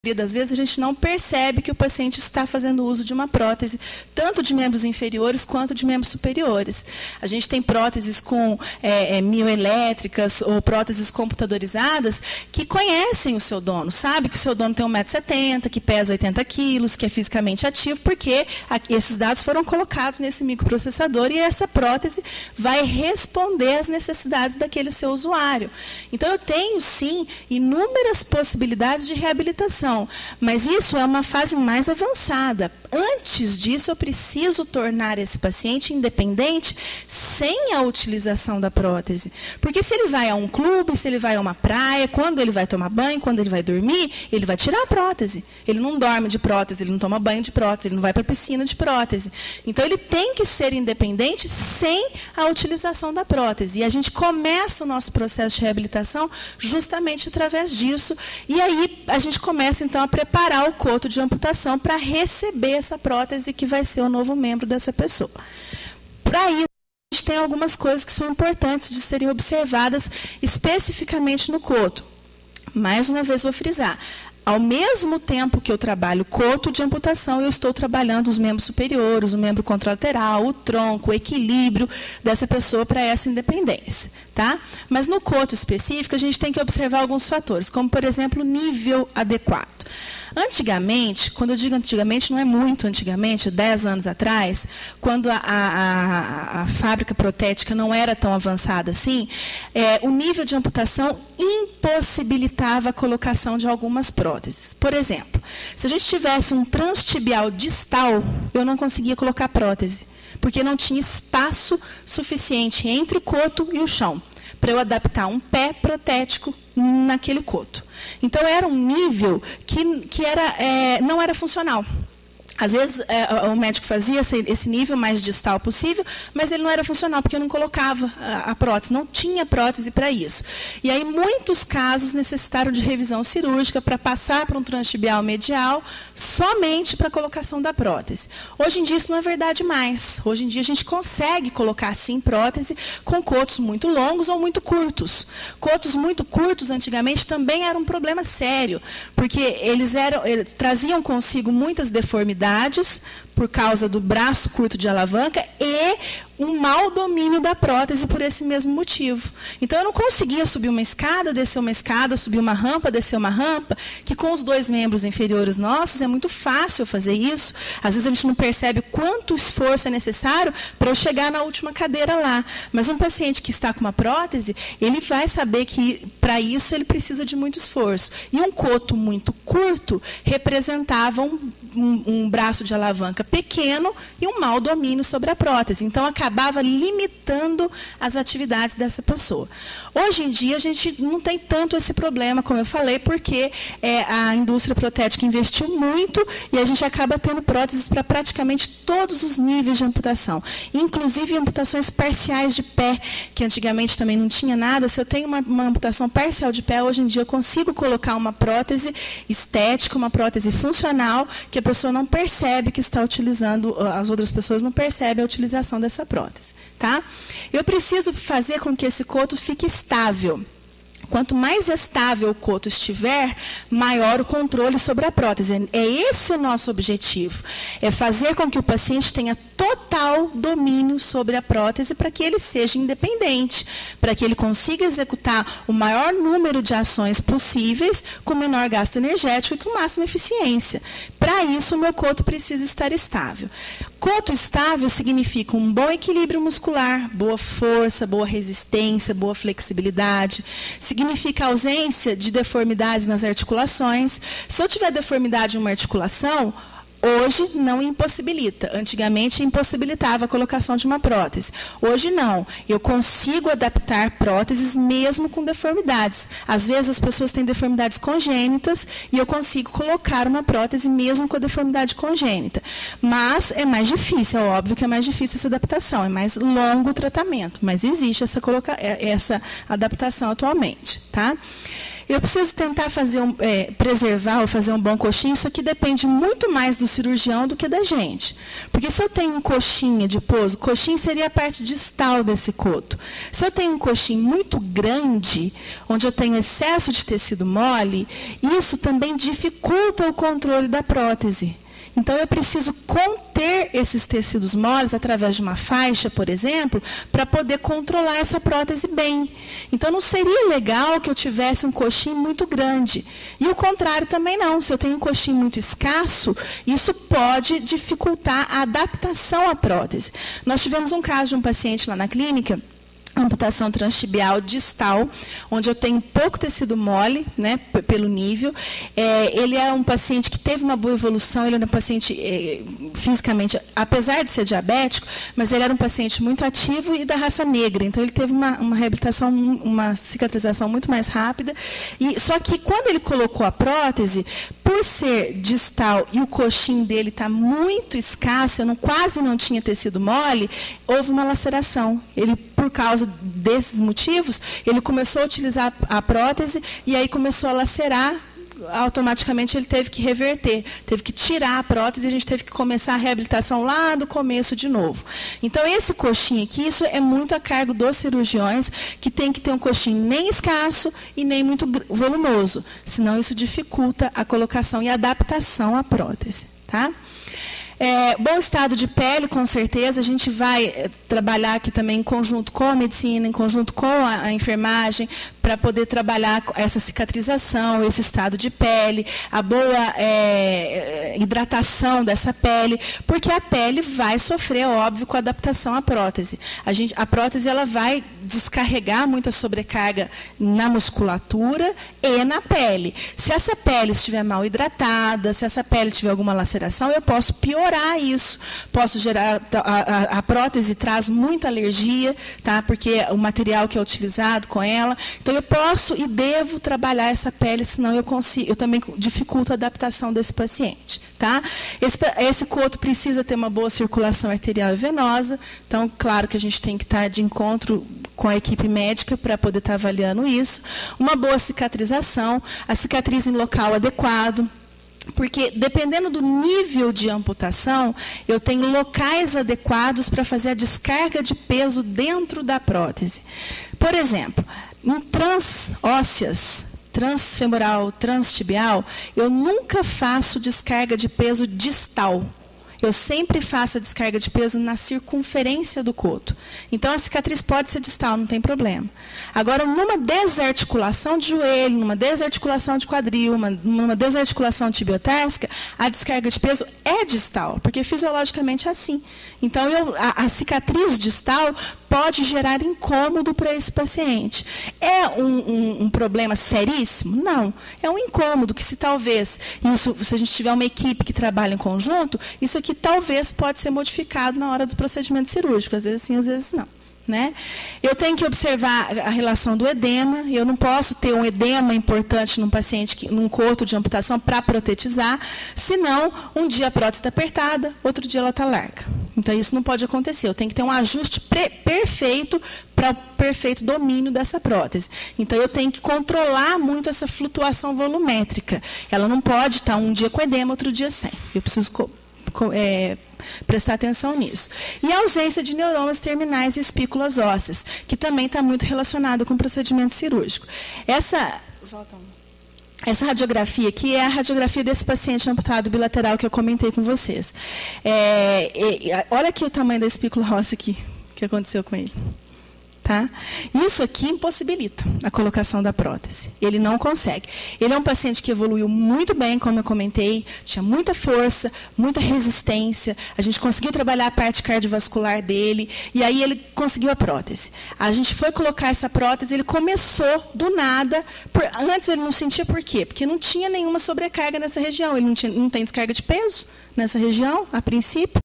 das vezes a gente não percebe que o paciente está fazendo uso de uma prótese, tanto de membros inferiores quanto de membros superiores. A gente tem próteses com mioelétricas ou próteses computadorizadas que conhecem o seu dono, sabe que o seu dono tem 1,70 m, que pesa 80 quilos, que é fisicamente ativo, porque esses dados foram colocados nesse microprocessador e essa prótese vai responder às necessidades daquele seu usuário. Então, eu tenho, sim, inúmeras possibilidades de reabilitação. Mas isso é uma fase mais avançada. Antes disso, eu preciso tornar esse paciente independente sem a utilização da prótese. Porque se ele vai a um clube, se ele vai a uma praia, quando ele vai tomar banho, quando ele vai dormir, ele vai tirar a prótese. Ele não dorme de prótese, ele não toma banho de prótese, ele não vai para a piscina de prótese. Então, ele tem que ser independente sem a utilização da prótese. E a gente começa o nosso processo de reabilitação justamente através disso. E aí, a gente começa, então, a preparar o coto de amputação para receber essa prótese que vai ser o novo membro dessa pessoa. Para isso, a gente tem algumas coisas que são importantes de serem observadas especificamente no coto. Mais uma vez, vou frisar. Ao mesmo tempo que eu trabalho coto de amputação, eu estou trabalhando os membros superiores, o membro contralateral, o tronco, o equilíbrio dessa pessoa para essa independência. Tá? Mas no coto específico, a gente tem que observar alguns fatores, como, por exemplo, o nível adequado. Antigamente, quando eu digo antigamente, não é muito antigamente, 10 anos atrás, quando a fábrica protética não era tão avançada assim, o nível de amputação impossibilitava a colocação de algumas próteses. Por exemplo, se a gente tivesse um transtibial distal, eu não conseguia colocar prótese, porque não tinha espaço suficiente entre o coto e o chão, para eu adaptar um pé protético naquele coto. Então, era um nível que não era funcional. Às vezes, o médico fazia esse nível mais distal possível, mas ele não era funcional, porque eu não colocava a prótese, não tinha prótese para isso. E aí, muitos casos necessitaram de revisão cirúrgica para passar para um transtibial medial, somente para a colocação da prótese. Hoje em dia, isso não é verdade mais. Hoje em dia, a gente consegue colocar, sim, prótese com cotos muito longos ou muito curtos. Cotos muito curtos, antigamente, também era um problema sério, porque eles traziam consigo muitas deformidades, por causa do braço curto de alavanca e um mau domínio da prótese por esse mesmo motivo. Então, eu não conseguia subir uma escada, descer uma escada, subir uma rampa, descer uma rampa, que com os dois membros inferiores nossos é muito fácil fazer isso. Às vezes, a gente não percebe quanto esforço é necessário para eu chegar na última cadeira lá. Mas um paciente que está com uma prótese, ele vai saber que, para isso, ele precisa de muito esforço. E um coto muito curto representava um braço de alavanca pequeno e um mau domínio sobre a prótese. Então, acabava limitando as atividades dessa pessoa. Hoje em dia, a gente não tem tanto esse problema, como eu falei, porque a indústria protética investiu muito e a gente acaba tendo próteses para praticamente todos os níveis de amputação, inclusive amputações parciais de pé, que antigamente também não tinha nada. Se eu tenho uma amputação parcial de pé, hoje em dia eu consigo colocar uma prótese estética, uma prótese funcional, que a pessoa não percebe que está utilizando, as outras pessoas não percebem a utilização dessa prótese. Tá? Eu preciso fazer com que esse coto fique estável. Quanto mais estável o coto estiver, maior o controle sobre a prótese. É esse o nosso objetivo. É fazer com que o paciente tenha total domínio sobre a prótese para que ele seja independente, para que ele consiga executar o maior número de ações possíveis com o menor gasto energético e com máxima eficiência. Para isso, o meu coto precisa estar estável. Coto estável significa um bom equilíbrio muscular, boa força, boa resistência, boa flexibilidade. Significa ausência de deformidades nas articulações. Se eu tiver deformidade em uma articulação, hoje não impossibilita. Antigamente impossibilitava a colocação de uma prótese. Hoje não. Eu consigo adaptar próteses mesmo com deformidades. Às vezes as pessoas têm deformidades congênitas e eu consigo colocar uma prótese mesmo com a deformidade congênita. Mas é mais difícil, é óbvio que é mais difícil essa adaptação, é mais longo o tratamento, mas existe essa adaptação atualmente. Tá? Eu preciso tentar fazer preservar ou fazer um bom coxim. Isso aqui depende muito mais do cirurgião do que da gente. Porque se eu tenho um coxim adiposo, coxim seria a parte distal desse coto. Se eu tenho um coxim muito grande, onde eu tenho excesso de tecido mole, isso também dificulta o controle da prótese. Então, eu preciso conter esses tecidos moles através de uma faixa, por exemplo, para poder controlar essa prótese bem. Então, não seria legal que eu tivesse um coxim muito grande. E o contrário também não. Se eu tenho um coxim muito escasso, isso pode dificultar a adaptação à prótese. Nós tivemos um caso de um paciente lá na clínica, amputação transtibial distal, onde eu tenho pouco tecido mole, né, pelo nível. Ele é um paciente que teve uma boa evolução, ele era um paciente fisicamente, apesar de ser diabético, mas ele era um paciente muito ativo e da raça negra. Então, ele teve uma reabilitação, uma cicatrização muito mais rápida. Só que, quando ele colocou a prótese, por ser distal e o coxim dele está muito escasso, quase não tinha tecido mole, houve uma laceração. Ele, por causa desses motivos, ele começou a utilizar a prótese e aí começou a lacerar. Automaticamente ele teve que reverter, teve que tirar a prótese e a gente teve que começar a reabilitação lá do começo de novo. Então, esse coxim aqui, isso é muito a cargo dos cirurgiões, que tem que ter um coxim nem escasso e nem muito volumoso, senão isso dificulta a colocação e a adaptação à prótese. Tá? Bom estado de pele, com certeza. A gente vai trabalhar aqui também em conjunto com a medicina, em conjunto com a enfermagem, para poder trabalhar essa cicatrização, esse estado de pele, a boa hidratação dessa pele, porque a pele vai sofrer, óbvio, com a adaptação à prótese. A prótese ela vai descarregar muita sobrecarga na musculatura e na pele. Se essa pele estiver mal hidratada, se essa pele tiver alguma laceração, eu posso piorar isso. Posso gerar... A prótese traz muita alergia, tá? Porque o material que é utilizado com ela. Então, eu posso e devo trabalhar essa pele, senão eu também dificulto a adaptação desse paciente. Tá? Esse coto precisa ter uma boa circulação arterial e venosa. Então, claro que a gente tem que estar de encontro com a equipe médica para poder estar avaliando isso. Uma boa cicatrização, a cicatriz em local adequado. Porque, dependendo do nível de amputação, eu tenho locais adequados para fazer a descarga de peso dentro da prótese. Por exemplo, em transósseas, transfemoral, transtibial, eu nunca faço descarga de peso distal. Eu sempre faço a descarga de peso na circunferência do coto. Então, a cicatriz pode ser distal, não tem problema. Agora, numa desarticulação de joelho, numa desarticulação de quadril, numa desarticulação tibiotársca, a descarga de peso é distal, porque fisiologicamente é assim. Então, a cicatriz distal pode gerar incômodo para esse paciente. É um problema seríssimo? Não. É um incômodo que, se a gente tiver uma equipe que trabalha em conjunto, isso aqui talvez pode ser modificado na hora do procedimento cirúrgico. Às vezes sim, às vezes não. Né? Eu tenho que observar a relação do edema. Eu não posso ter um edema importante num paciente, num coto de amputação, para protetizar, senão um dia a prótese está apertada, outro dia ela está larga. Então, isso não pode acontecer. Eu tenho que ter um ajuste perfeito para o perfeito domínio dessa prótese. Então, eu tenho que controlar muito essa flutuação volumétrica. Ela não pode estar um dia com edema, outro dia sem. Eu preciso prestar atenção nisso. E a ausência de neuromas terminais e espículas ósseas, que também está muito relacionada com o procedimento cirúrgico. Essa radiografia aqui é a radiografia desse paciente amputado bilateral que eu comentei com vocês. Olha aqui o tamanho da espícula óssea aqui, que aconteceu com ele. Tá? Isso aqui impossibilita a colocação da prótese. Ele não consegue. Ele é um paciente que evoluiu muito bem, como eu comentei, tinha muita força, muita resistência. A gente conseguiu trabalhar a parte cardiovascular dele, e aí ele conseguiu a prótese. A gente foi colocar essa prótese, ele começou do nada. Antes ele não sentia por quê? Porque não tinha nenhuma sobrecarga nessa região. Ele não tem descarga de peso nessa região, a princípio.